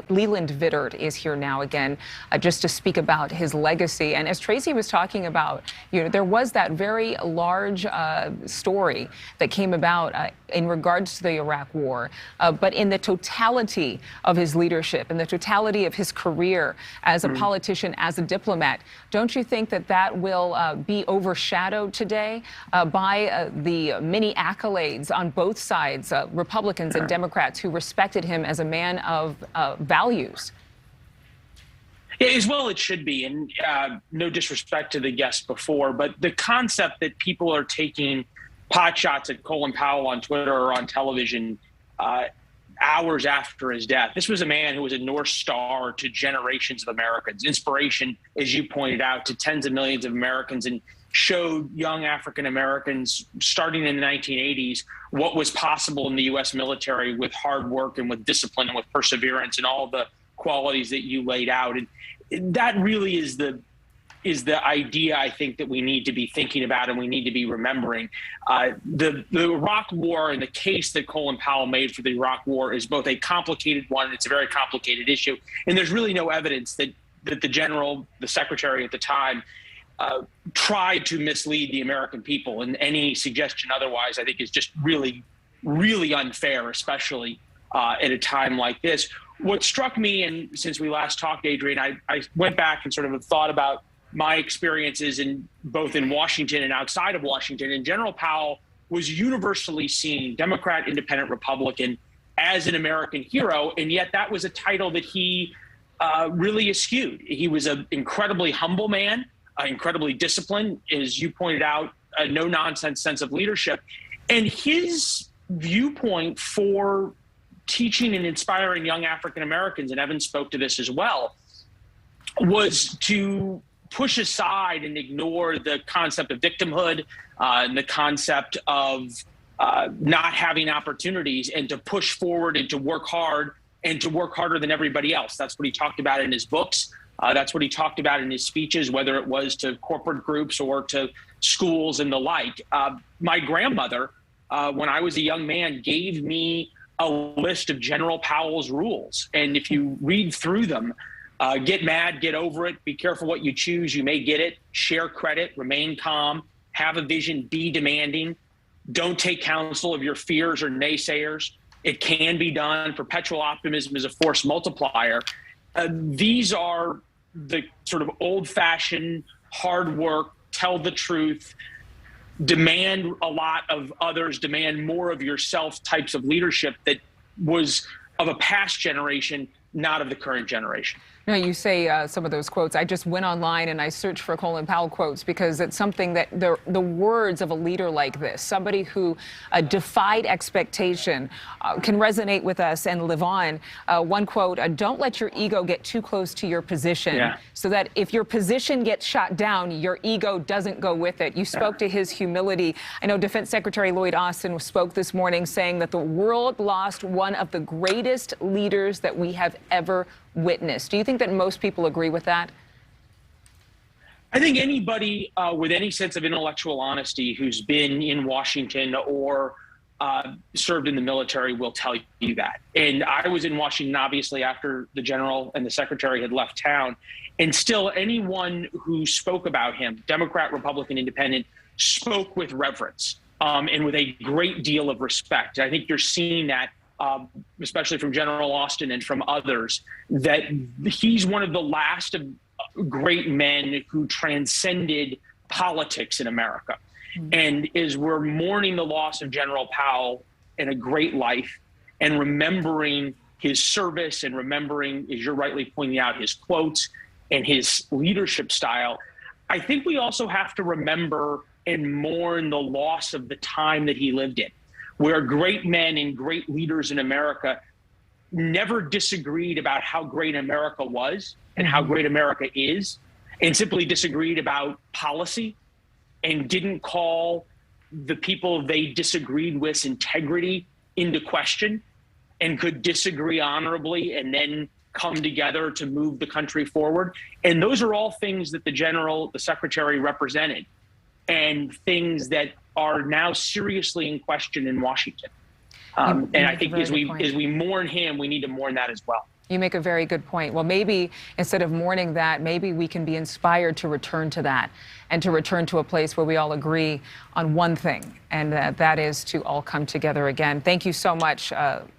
Leland Vittert is here now again, just to speak about his legacy. And as Tracy was talking about, there was that very large story that came about in regards to the Iraq War, but in the totality of his leadership, in the totality of his career as a politician, as a diplomat, don't you think that that will be overshadowed today by the many accolades on both sides, Republicans and Democrats, who respected him as a man of values? Yeah, as well it should be, and no disrespect to the guest before, but the concept that people are taking pot shots at Colin Powell on Twitter or on television hours after his death. This was a man who was a North Star to generations of Americans, inspiration, as you pointed out, to tens of millions of Americans, and showed young African Americans starting in the 1980s what was possible in the U.S. military with hard work and with discipline and with perseverance and all the qualities that you laid out. And that really is the idea, I think, that we need to be thinking about and we need to be remembering. The Iraq War and the case that Colin Powell made for the Iraq War is both a complicated one, it's a very complicated issue, and there's really no evidence that the general, the secretary at the time, tried to mislead the American people, and any suggestion otherwise, I think, is just really, really unfair, especially at a time like this. What struck me, and since we last talked, Adrienne, I went back and sort of thought about my experiences in both in Washington and outside of Washington, and General Powell was universally seen, Democrat, Independent, Republican, as an American hero, and yet that was a title that he really eschewed. He was an incredibly humble man, incredibly disciplined, as you pointed out, a no-nonsense sense of leadership. And his viewpoint for teaching and inspiring young African Americans, and Evan spoke to this as well, was to push aside and ignore the concept of victimhood and the concept of not having opportunities, and to push forward and to work hard and to work harder than everybody else. That's what he talked about in his books. That's what he talked about in his speeches, whether it was to corporate groups or to schools and the like. My grandmother, when I was a young man, gave me a list of General Powell's rules. And if you read through them, get mad, get over it, be careful what you choose, you may get it, share credit, remain calm, have a vision, be demanding, don't take counsel of your fears or naysayers, it can be done, perpetual optimism is a force multiplier. These are the sort of old-fashioned, hard work, tell the truth, demand a lot of others, demand more of yourself types of leadership that was of a past generation, not of the current generation. No, you say some of those quotes. I just went online and I searched for Colin Powell quotes, because it's something that the words of a leader like this, somebody who defied expectation, can resonate with us and live on. One quote, don't let your ego get too close to your position, so that if your position gets shot down, your ego doesn't go with it. You spoke to his humility. I know Defense Secretary Lloyd Austin spoke this morning saying that the world lost one of the greatest leaders that we have ever witnessed. Do you think that most people agree with that? I think anybody with any sense of intellectual honesty who's been in Washington or served in the military will tell you that. And I was in Washington, obviously, after the general and the secretary had left town. And still, anyone who spoke about him, Democrat, Republican, Independent, spoke with reverence and with a great deal of respect. I think you're seeing that especially from General Austin and from others, that he's one of the last of great men who transcended politics in America. And as we're mourning the loss of General Powell and a great life, and remembering his service and remembering, as you're rightly pointing out, his quotes and his leadership style, I think we also have to remember and mourn the loss of the time that he lived in, where great men and great leaders in America never disagreed about how great America was and how great America is, and simply disagreed about policy and didn't call the people they disagreed with's integrity into question, and could disagree honorably and then come together to move the country forward. And those are all things that the general, the secretary represented, and things that are now seriously in question in Washington. And I think as we mourn him, we need to mourn that as well. You make a very good point. Well, maybe instead of mourning that, maybe we can be inspired to return to that and to return to a place where we all agree on one thing, and that is to all come together again. Thank you so much,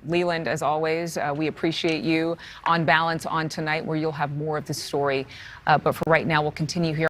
Leland, as always. We appreciate you on Balance on tonight, where you'll have more of the story. But for right now, we'll continue here.